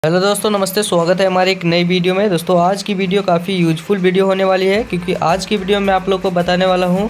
Hello दोस्तों, नमस्ते। स्वागत है हमारी एक नई वीडियो में। दोस्तों, आज की वीडियो काफ़ी यूजफुल वीडियो होने वाली है, क्योंकि आज की वीडियो में आप लोग को बताने वाला हूं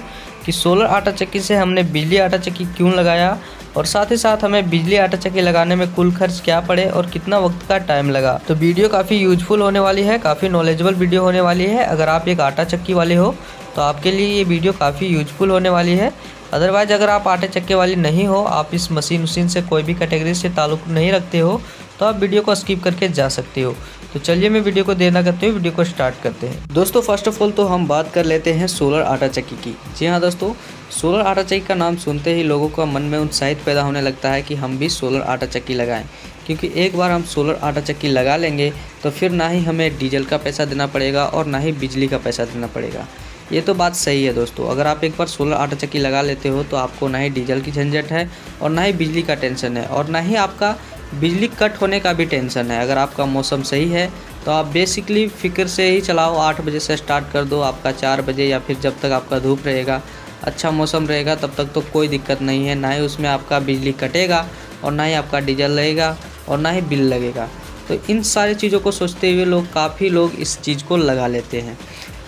कि सोलर आटा चक्की से हमने बिजली आटा चक्की क्यों लगाया, और साथ ही साथ हमें बिजली आटा चक्की लगाने में कुल खर्च क्या पड़े और कितना वक्त का टाइम लगा। तो वीडियो काफ़ी यूजफुल होने वाली है, काफ़ी नॉलेजेबल वीडियो होने वाली है। अगर आप एक आटा चक्की वाले हो तो आपके लिए ये वीडियो काफ़ी यूजफुल होने वाली है। अदरवाइज़ अगर आप आटे चक्के वाली नहीं हो, आप इस मशीन से कोई भी कैटेगरी से ताल्लुक़ नहीं रखते हो, तो आप वीडियो को स्किप करके जा सकते हो। तो चलिए मैं वीडियो को देर ना करते हुए वीडियो को स्टार्ट करते हैं। दोस्तों, फर्स्ट ऑफ ऑल तो हम बात कर लेते हैं सोलर आटा चक्की की। जी हाँ दोस्तों, सोलर आटा चक्की का नाम सुनते ही लोगों का मन में उत्साहित पैदा होने लगता है कि हम भी सोलर आटा चक्की लगाएं, क्योंकि एक बार हम सोलर आटा चक्की लगा लेंगे तो फिर ना ही हमें डीजल का पैसा देना पड़ेगा और ना ही बिजली का पैसा देना पड़ेगा। ये तो बात सही है दोस्तों। अगर आप एक बार सोलर आटा चक्की लगा लेते हो तो आपको ना ही डीजल की झंझट है और ना ही बिजली का टेंशन है और ना ही आपका बिजली कट होने का भी टेंशन है। अगर आपका मौसम सही है तो आप बेसिकली फ़िक्र से ही चलाओ। 8 बजे से स्टार्ट कर दो, आपका 4 बजे या फिर जब तक आपका धूप रहेगा, अच्छा मौसम रहेगा, तब तक तो कोई दिक्कत नहीं है। ना ही उसमें आपका बिजली कटेगा और ना ही आपका डीजल लगेगा और ना ही बिल लगेगा। तो इन सारी चीज़ों को सोचते हुए काफ़ी लोग इस चीज़ को लगा लेते हैं।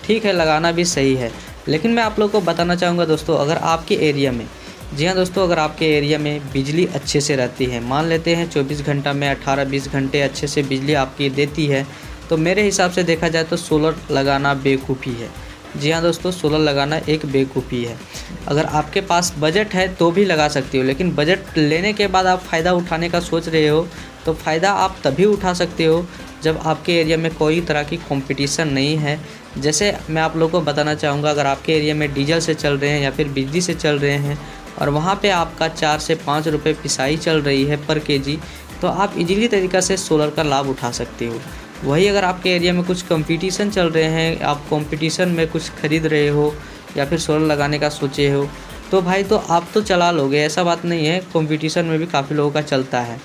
ठीक है, लगाना भी सही है, लेकिन मैं आप लोगों को बताना चाहूँगा दोस्तों, अगर आपके एरिया में, जी हाँ दोस्तों, अगर आपके एरिया में बिजली अच्छे से रहती है, मान लेते हैं 24 घंटा में 18-20 घंटे अच्छे से बिजली आपकी देती है, तो मेरे हिसाब से देखा जाए तो सोलर लगाना बेवकूफ़ी है। जी हाँ दोस्तों, सोलर लगाना एक बेवकूफ़ी है। अगर आपके पास बजट है तो भी लगा सकते हो, लेकिन बजट लेने के बाद आप फ़ायदा उठाने का सोच रहे हो तो फ़ायदा आप तभी उठा सकते हो जब आपके एरिया में कोई तरह की कंपटीशन नहीं है। जैसे मैं आप लोगों को बताना चाहूँगा, अगर आपके एरिया में डीजल से चल रहे हैं या फिर बिजली से चल रहे हैं और वहाँ पे आपका 4 से 5 रुपये पिसाई चल रही है पर केजी, तो आप इजीली तरीक़ा से सोलर का लाभ उठा सकते हो। वही अगर आपके एरिया में कुछ कंपटीशन चल रहे हैं, आप कंपटीशन में कुछ ख़रीद रहे हो या फिर सोलर लगाने का सोचे हो, तो भाई तो आप तो चला लोगे, ऐसा बात नहीं है। कंपटीशन में भी काफ़ी लोगों का चलता है,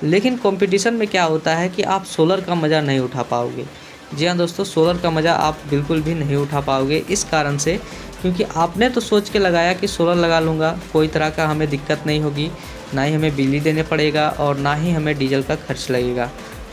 लेकिन कंपटीशन में क्या होता है कि आप सोलर का मज़ा नहीं उठा पाओगे। जी हाँ दोस्तों, सोलर का मज़ा आप बिल्कुल भी नहीं उठा पाओगे, इस कारण से क्योंकि आपने तो सोच के लगाया कि सोलर लगा लूँगा, कोई तरह का हमें दिक्कत नहीं होगी, ना ही हमें बिजली देने पड़ेगा और ना ही हमें डीजल का खर्च लगेगा।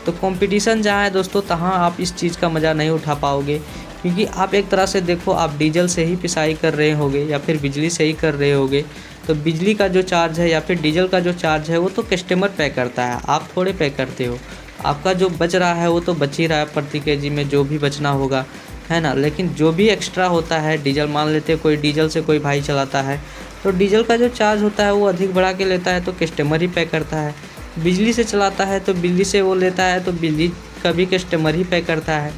तो कंपटीशन जहाँ है दोस्तों, तहाँ आप इस चीज़ का मज़ा नहीं उठा पाओगे, क्योंकि आप एक तरह से देखो, आप डीजल से ही पिसाई कर रहे होगे या फिर बिजली से ही कर रहे होगे, तो बिजली का जो चार्ज है या फिर डीजल का जो चार्ज है वो तो कस्टमर पे करता है, आप थोड़े पे करते हो। आपका जो बच रहा है वो तो बच ही रहा है, प्रति केजी में जो भी बचना होगा, है ना। लेकिन जो भी एक्स्ट्रा होता है, डीजल मान लेते हैं कोई डीजल से कोई भाई चलाता है, तो डीजल का जो चार्ज होता है वो अधिक बढ़ा के लेता है, तो कस्टमर ही पे करता है। बिजली से चलाता है तो बिजली से वो लेता है, तो बिजली का भी कस्टमर ही पे करता है।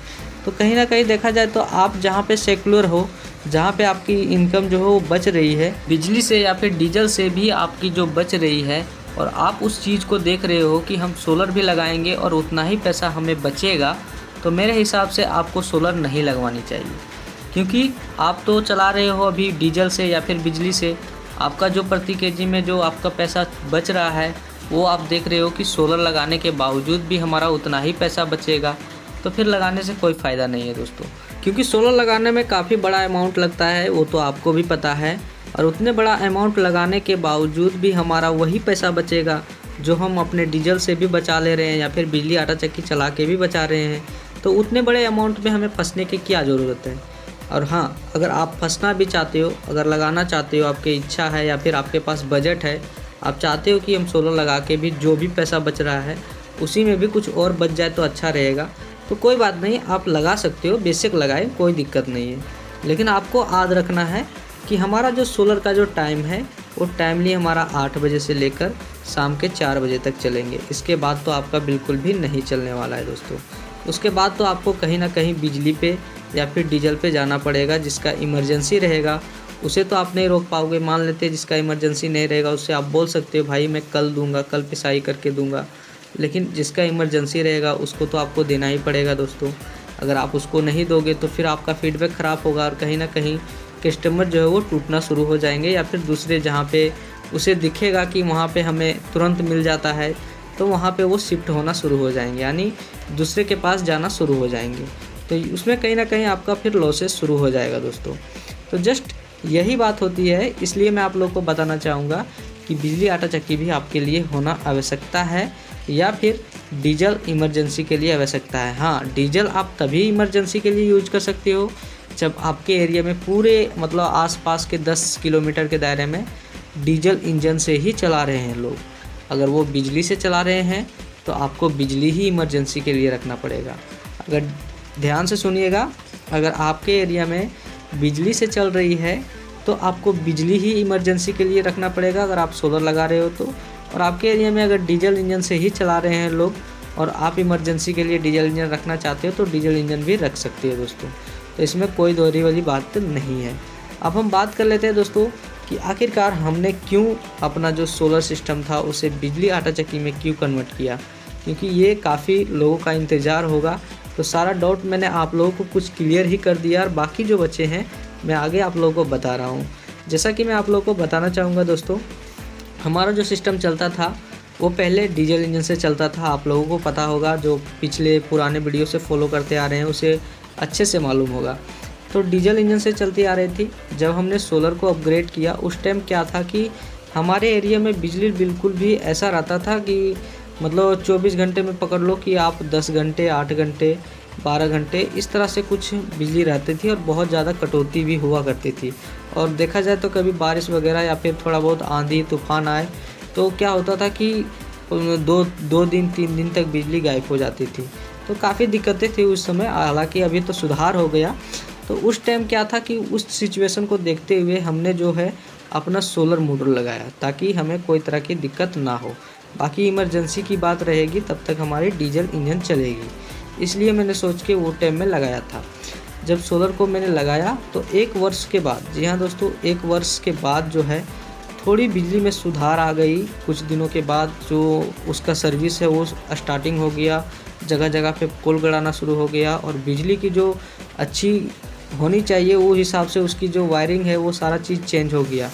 तो कहीं ना कहीं देखा जाए तो आप जहाँ पे सेक्युलर हो, जहाँ पे आपकी इनकम जो है वो बच रही है बिजली से या फिर डीजल से भी आपकी जो बच रही है, और आप उस चीज़ को देख रहे हो कि हम सोलर भी लगाएंगे और उतना ही पैसा हमें बचेगा, तो मेरे हिसाब से आपको सोलर नहीं लगवानी चाहिए। क्योंकि आप तो चला रहे हो अभी डीजल से या फिर बिजली से, आपका जो प्रति केजी में जो आपका पैसा बच रहा है वो आप देख रहे हो कि सोलर लगाने के बावजूद भी हमारा उतना ही पैसा बचेगा, तो फिर लगाने से कोई फ़ायदा नहीं है दोस्तों। क्योंकि सोलर लगाने में काफ़ी बड़ा अमाउंट लगता है, वो तो आपको भी पता है, और उतने बड़ा अमाउंट लगाने के बावजूद भी हमारा वही पैसा बचेगा जो हम अपने डीजल से भी बचा ले रहे हैं या फिर बिजली आटा चक्की चला के भी बचा रहे हैं। तो उतने बड़े अमाउंट में हमें फंसने की क्या ज़रूरत है। और हाँ, अगर आप फंसना भी चाहते हो, अगर लगाना चाहते हो, आपकी इच्छा है या फिर आपके पास बजट है, आप चाहते हो कि हम सोलर लगा के भी जो भी पैसा बच रहा है उसी में भी कुछ और बच जाए तो अच्छा रहेगा, तो कोई बात नहीं, आप लगा सकते हो, बेशक लगाए, कोई दिक्कत नहीं है। लेकिन आपको याद रखना है कि हमारा जो सोलर का जो टाइम है वो टाइमली हमारा 8 बजे से लेकर शाम के 4 बजे तक चलेंगे। इसके बाद तो आपका बिल्कुल भी नहीं चलने वाला है दोस्तों। उसके बाद तो आपको कहीं ना कहीं बिजली पे या फिर डीजल पे जाना पड़ेगा। जिसका इमरजेंसी रहेगा उसे तो आप नहीं रोक पाओगे। मान लेते हैं जिसका इमरजेंसी नहीं रहेगा उससे आप बोल सकते हो भाई मैं कल दूंगा, कल पिसाई करके दूंगा, लेकिन जिसका इमरजेंसी रहेगा उसको तो आपको देना ही पड़ेगा दोस्तों। अगर आप उसको नहीं दोगे तो फिर आपका फीडबैक ख़राब होगा और कहीं ना कहीं कस्टमर जो है वो टूटना शुरू हो जाएंगे, या फिर दूसरे जहाँ पे उसे दिखेगा कि वहाँ पे हमें तुरंत मिल जाता है तो वहाँ पे वो शिफ्ट होना शुरू हो जाएंगे, यानी दूसरे के पास जाना शुरू हो जाएंगे। तो उसमें कहीं ना कहीं आपका फिर लॉसेस शुरू हो जाएगा दोस्तों। तो जस्ट यही बात होती है, इसलिए मैं आप लोग को बताना चाहूँगा कि बिजली आटा चक्की भी आपके लिए होना आवश्यकता है। या फिर डीजल इमरजेंसी के लिए आवश्यकता है। हाँ, डीजल आप तभी इमरजेंसी के लिए यूज कर सकते हो जब आपके एरिया में पूरे मतलब आसपास के 10 किलोमीटर के दायरे में डीजल इंजन से ही चला रहे हैं लोग। अगर वो बिजली से चला रहे हैं तो आपको बिजली ही इमरजेंसी के लिए रखना पड़ेगा। अगर ध्यान से सुनिएगा, अगर आपके एरिया में बिजली से चल रही है तो आपको बिजली ही इमरजेंसी के लिए रखना पड़ेगा अगर आप सोलर लगा रहे हो तो। और आपके एरिया में अगर डीजल इंजन से ही चला रहे हैं लोग और आप इमरजेंसी के लिए डीजल इंजन रखना चाहते हो तो डीजल इंजन भी रख सकते हो दोस्तों। तो इसमें कोई दोहरी वाली बात नहीं है। अब हम बात कर लेते हैं दोस्तों कि आखिरकार हमने क्यों अपना जो सोलर सिस्टम था उसे बिजली आटा चक्की में क्यों कन्वर्ट किया, क्योंकि ये काफ़ी लोगों का इंतज़ार होगा। तो सारा डाउट मैंने आप लोगों को कुछ क्लियर ही कर दिया और बाकी जो बचे हैं मैं आगे आप लोगों को बता रहा हूँ। जैसा कि मैं आप लोगों को बताना चाहूँगा दोस्तों, हमारा जो सिस्टम चलता था वो पहले डीजल इंजन से चलता था। आप लोगों को पता होगा, जो पिछले पुराने वीडियो से फॉलो करते आ रहे हैं उसे अच्छे से मालूम होगा। तो डीजल इंजन से चलती आ रही थी। जब हमने सोलर को अपग्रेड किया उस टाइम क्या था कि हमारे एरिया में बिजली बिल्कुल भी ऐसा रहता था कि मतलब 24 घंटे में पकड़ लो कि आप 10 घंटे, 8 घंटे, 12 घंटे इस तरह से कुछ बिजली रहती थी और बहुत ज़्यादा कटौती भी हुआ करती थी। और देखा जाए तो कभी बारिश वगैरह या फिर थोड़ा बहुत आंधी तूफान आए तो क्या होता था कि 2 दिन 3 दिन तक बिजली गायब हो जाती थी। तो काफ़ी दिक्कतें थी उस समय। हालांकि अभी तो सुधार हो गया। तो उस टाइम क्या था कि उस सिचुएशन को देखते हुए हमने जो है अपना सोलर मोटर लगाया ताकि हमें कोई तरह की दिक्कत ना हो। बाकी इमरजेंसी की बात रहेगी तब तक हमारी डीजल इंजन चलेगी, इसलिए मैंने सोच के वो टाइम में लगाया था। जब सोलर को मैंने लगाया तो 1 वर्ष के बाद, जी हाँ दोस्तों, 1 वर्ष के बाद जो है थोड़ी बिजली में सुधार आ गई। कुछ दिनों के बाद जो उसका सर्विस है वो स्टार्टिंग हो गया, जगह जगह पे पोल गड़ाना शुरू हो गया और बिजली की जो अच्छी होनी चाहिए वो हिसाब से उसकी जो वायरिंग है वो सारा चीज़ चेंज हो गया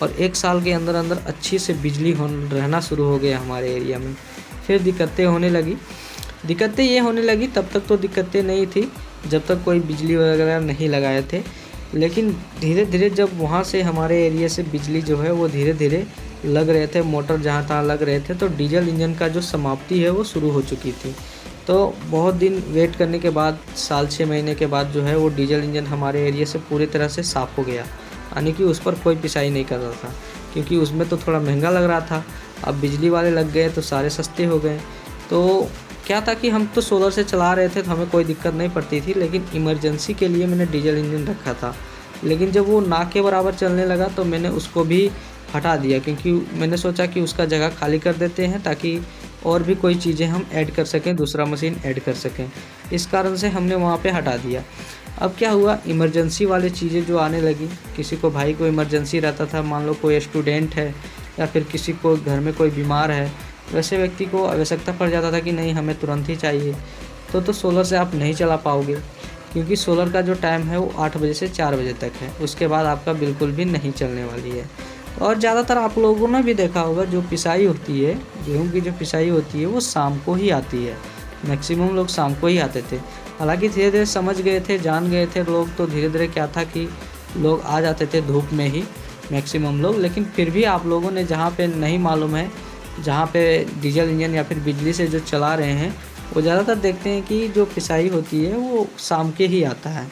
और 1 साल के अंदर अंदर अच्छी से बिजली रहना शुरू हो गया हमारे एरिया में। फिर दिक्कतें होने लगी। दिक्कतें ये होने लगी, तब तक तो दिक्कतें नहीं थी जब तक कोई बिजली वगैरह नहीं लगाए थे। लेकिन धीरे धीरे जब वहाँ से हमारे एरिया से बिजली जो है वो धीरे धीरे लग रहे थे, मोटर जहाँ तहाँ लग रहे थे, तो डीजल इंजन का जो समाप्ति है वो शुरू हो चुकी थी। तो बहुत दिन वेट करने के बाद, साल 6 महीने के बाद जो है वो डीजल इंजन हमारे एरिया से पूरी तरह से साफ़ हो गया। यानी कि उस पर कोई पिसाई नहीं कर रहा था, क्योंकि उसमें तो थोड़ा महंगा लग रहा था। अब बिजली वाले लग गए तो सारे सस्ते हो गए। तो क्या था कि हम तो सोलर से चला रहे थे तो हमें कोई दिक्कत नहीं पड़ती थी, लेकिन इमरजेंसी के लिए मैंने डीजल इंजन रखा था। लेकिन जब वो ना के बराबर चलने लगा तो मैंने उसको भी हटा दिया, क्योंकि मैंने सोचा कि उसका जगह खाली कर देते हैं ताकि और भी कोई चीज़ें हम ऐड कर सकें, दूसरा मशीन ऐड कर सकें। इस कारण से हमने वहाँ पे हटा दिया। अब क्या हुआ, इमरजेंसी वाली चीज़ें जो आने लगी, किसी को भाई को इमरजेंसी रहता था, मान लो कोई स्टूडेंट है या फिर किसी को घर में कोई बीमार है, वैसे व्यक्ति को आवश्यकता पड़ जाता था कि नहीं हमें तुरंत ही चाहिए। तो सोलर से आप नहीं चला पाओगे, क्योंकि सोलर का जो टाइम है वो 8 बजे से 4 बजे तक है। उसके बाद आपका बिल्कुल भी नहीं चलने वाली है। और ज़्यादातर आप लोगों ने भी देखा होगा, जो पिसाई होती है, गेहूं की जो पिसाई होती है वो शाम को ही आती है। मैक्सिमम लोग शाम को ही आते थे। हालांकि धीरे धीरे समझ गए थे, जान गए थे लोग, तो धीरे धीरे क्या था कि लोग आ जाते थे धूप में ही मैक्सिमम लोग। लेकिन फिर भी आप लोगों ने जहाँ पे नहीं मालूम है, जहाँ पे डीजल इंजन या फिर बिजली से जो चला रहे हैं, वो ज़्यादातर देखते हैं कि जो पिसाई होती है वो शाम के ही आता है।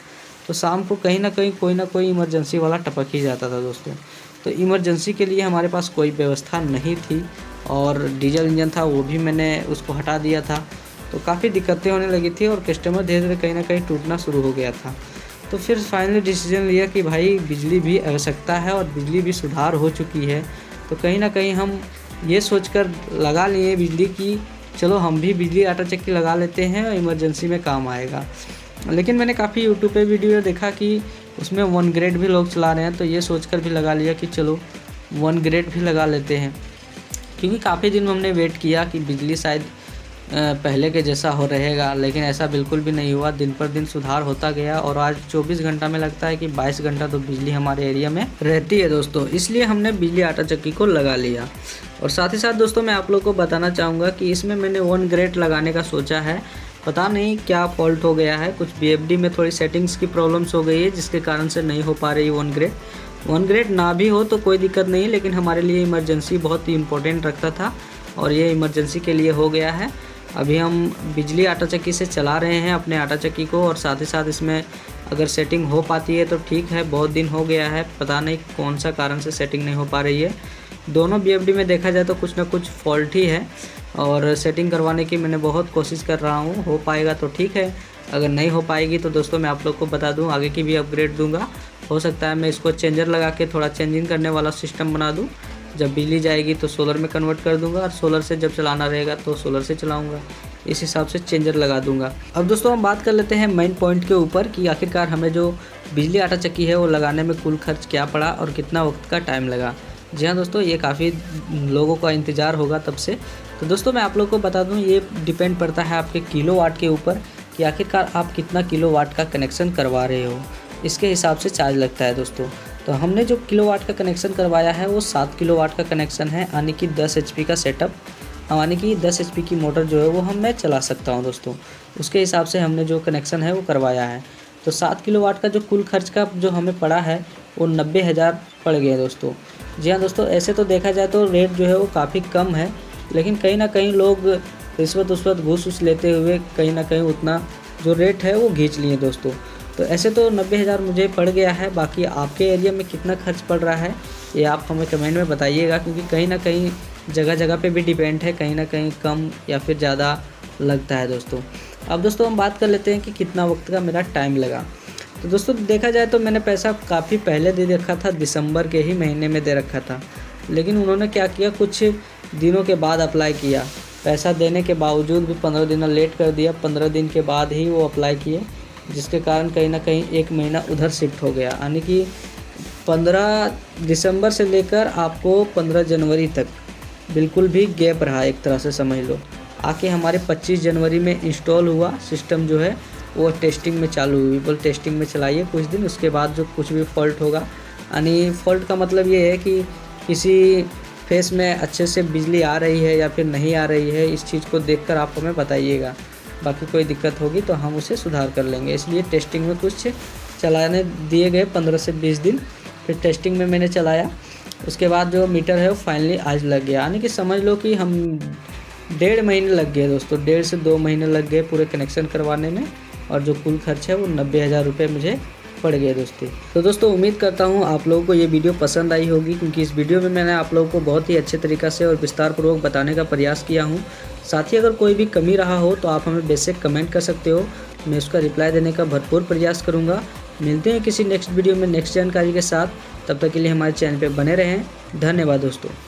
तो शाम को कहीं ना कहीं कोई ना कोई इमरजेंसी वाला टपक ही जाता था दोस्तों। तो इमरजेंसी के लिए हमारे पास कोई व्यवस्था नहीं थी और डीजल इंजन था वो भी मैंने उसको हटा दिया था। तो काफ़ी दिक्कतें होने लगी थी और कस्टमर धीरे धीरे कहीं ना कहीं टूटना शुरू हो गया था। तो फिर फाइनली डिसीजन लिया कि भाई बिजली भी आवश्यकता है और बिजली भी सुधार हो चुकी है। तो कहीं ना कहीं हम ये सोचकर लगा लिए बिजली की चलो हम भी बिजली आटा चक्की लगा लेते हैं और इमरजेंसी में काम आएगा। लेकिन मैंने काफ़ी यूट्यूब पे वीडियो देखा कि उसमें 1 ग्रेड भी लोग चला रहे हैं, तो ये सोचकर भी लगा लिया कि चलो 1 ग्रेड भी लगा लेते हैं। क्योंकि काफ़ी दिन हमने वेट किया कि बिजली शायद पहले के जैसा हो रहेगा, लेकिन ऐसा बिल्कुल भी नहीं हुआ। दिन पर दिन सुधार होता गया और आज 24 घंटा में लगता है कि 22 घंटा तो बिजली हमारे एरिया में रहती है दोस्तों। इसलिए हमने बिजली आटा चक्की को लगा लिया। और साथ ही साथ दोस्तों मैं आप लोग को बताना चाहूँगा कि इसमें मैंने 1 ग्रेड लगाने का सोचा है। पता नहीं क्या फॉल्ट हो गया है, कुछ BFD में थोड़ी सेटिंग्स की प्रॉब्लम्स हो गई है जिसके कारण से नहीं हो पा रही 1 ग्रेड। 1 ग्रेड ना भी हो तो कोई दिक्कत नहीं, लेकिन हमारे लिए इमरजेंसी बहुत ही इम्पोर्टेंट रखता था और ये इमरजेंसी के लिए हो गया है। अभी हम बिजली आटा चक्की से चला रहे हैं अपने आटा चक्की को, और साथ ही साथ इसमें अगर सेटिंग हो पाती है तो ठीक है। बहुत दिन हो गया है, पता नहीं कौन सा कारण से सेटिंग नहीं हो पा रही है। दोनों BFD में देखा जाए तो कुछ ना कुछ फॉल्ट ही है, और सेटिंग करवाने की मैंने बहुत कोशिश कर रहा हूँ। हो पाएगा तो ठीक है, अगर नहीं हो पाएगी तो दोस्तों मैं आप लोग को बता दूँ, आगे की भी अपग्रेड दूंगा। हो सकता है मैं इसको चेंजर लगा के थोड़ा चेंजिंग करने वाला सिस्टम बना दूँ। जब बिजली जाएगी तो सोलर में कन्वर्ट कर दूंगा, और सोलर से जब चलाना रहेगा तो सोलर से चलाऊंगा। इस हिसाब से चेंजर लगा दूंगा। अब दोस्तों हम बात कर लेते हैं मेन पॉइंट के ऊपर कि आखिरकार हमें जो बिजली आटा चक्की है वो लगाने में कुल खर्च क्या पड़ा और कितना वक्त का टाइम लगा। जी हाँ दोस्तों, ये काफ़ी लोगों का इंतज़ार होगा तब से। तो दोस्तों मैं आप लोगों को बता दूँ, ये डिपेंड पड़ता है आपके किलोवाट के ऊपर कि आखिरकार आप कितना किलोवाट का कनेक्शन करवा रहे हो, इसके हिसाब से चार्ज लगता है दोस्तों। तो हमने जो किलोवाट का कनेक्शन करवाया है वो 7 किलोवाट का कनेक्शन है, यानी कि 10 HP का सेटअप, यानी कि 10 HP की मोटर जो है वो मैं चला सकता हूं दोस्तों। उसके हिसाब से हमने जो कनेक्शन है वो करवाया है। तो 7 किलोवाट का जो कुल खर्च का जो हमें पड़ा है वो 90,000 पड़ गया दोस्तों। जी हाँ दोस्तों, ऐसे तो देखा जाए तो रेट जो है वो काफ़ी कम है, लेकिन कहीं ना कहीं लोग रिश्वत घूस लेते हुए कहीं ना कहीं उतना जो रेट है वो खींच लिए दोस्तों। तो ऐसे तो 90,000 मुझे पड़ गया है। बाकी आपके एरिया में कितना खर्च पड़ रहा है ये आप हमें कमेंट में बताइएगा, क्योंकि कहीं ना कहीं जगह जगह पे भी डिपेंड है, कहीं ना कहीं कम या फिर ज़्यादा लगता है दोस्तों। अब दोस्तों हम बात कर लेते हैं कि कितना वक्त का मेरा टाइम लगा। तो दोस्तों देखा जाए तो मैंने पैसा काफ़ी पहले दे रखा था, दिसंबर के ही महीने में दे रखा था, लेकिन उन्होंने क्या किया, कुछ दिनों के बाद अप्लाई किया। पैसा देने के बावजूद भी 15 दिन लेट कर दिया, 15 दिन के बाद ही वो अप्लाई किए, जिसके कारण कहीं ना कहीं 1 महीना उधर शिफ्ट हो गया। यानी कि 15 दिसंबर से लेकर आपको 15 जनवरी तक बिल्कुल भी गैप रहा, एक तरह से समझ लो। आके हमारे 25 जनवरी में इंस्टॉल हुआ सिस्टम, जो है वो टेस्टिंग में चालू हुई। बोल टेस्टिंग में चलाइए कुछ दिन, उसके बाद जो कुछ भी फॉल्ट होगा, यानी फॉल्ट का मतलब ये है कि किसी फेस में अच्छे से बिजली आ रही है या फिर नहीं आ रही है, इस चीज़ को देखकर आप हमें बताइएगा। बाकी कोई दिक्कत होगी तो हम उसे सुधार कर लेंगे। इसलिए टेस्टिंग में कुछ चलाने दिए गए 15 से 20 दिन, फिर टेस्टिंग में मैंने चलाया। उसके बाद जो मीटर है वो फाइनली आज लग गया, यानी कि समझ लो कि हम 1.5 महीने लग गए दोस्तों, 1.5 से 2 महीने लग गए पूरे कनेक्शन करवाने में, और जो कुल खर्च है वो 90,000 रुपये मुझे पड़ गए दोस्तों। तो दोस्तों उम्मीद करता हूँ आप लोगों को ये वीडियो पसंद आई होगी, क्योंकि इस वीडियो में मैंने आप लोगों को बहुत ही अच्छे तरीक़े से और विस्तारपूर्वक बताने का प्रयास किया हूँ। साथ ही अगर कोई भी कमी रहा हो तो आप हमें बेशक कमेंट कर सकते हो, मैं उसका रिप्लाई देने का भरपूर प्रयास करूँगा। मिलते हैं किसी नेक्स्ट वीडियो में नेक्स्ट जानकारी के साथ, तब तक के लिए हमारे चैनल पर बने रहें। धन्यवाद दोस्तों।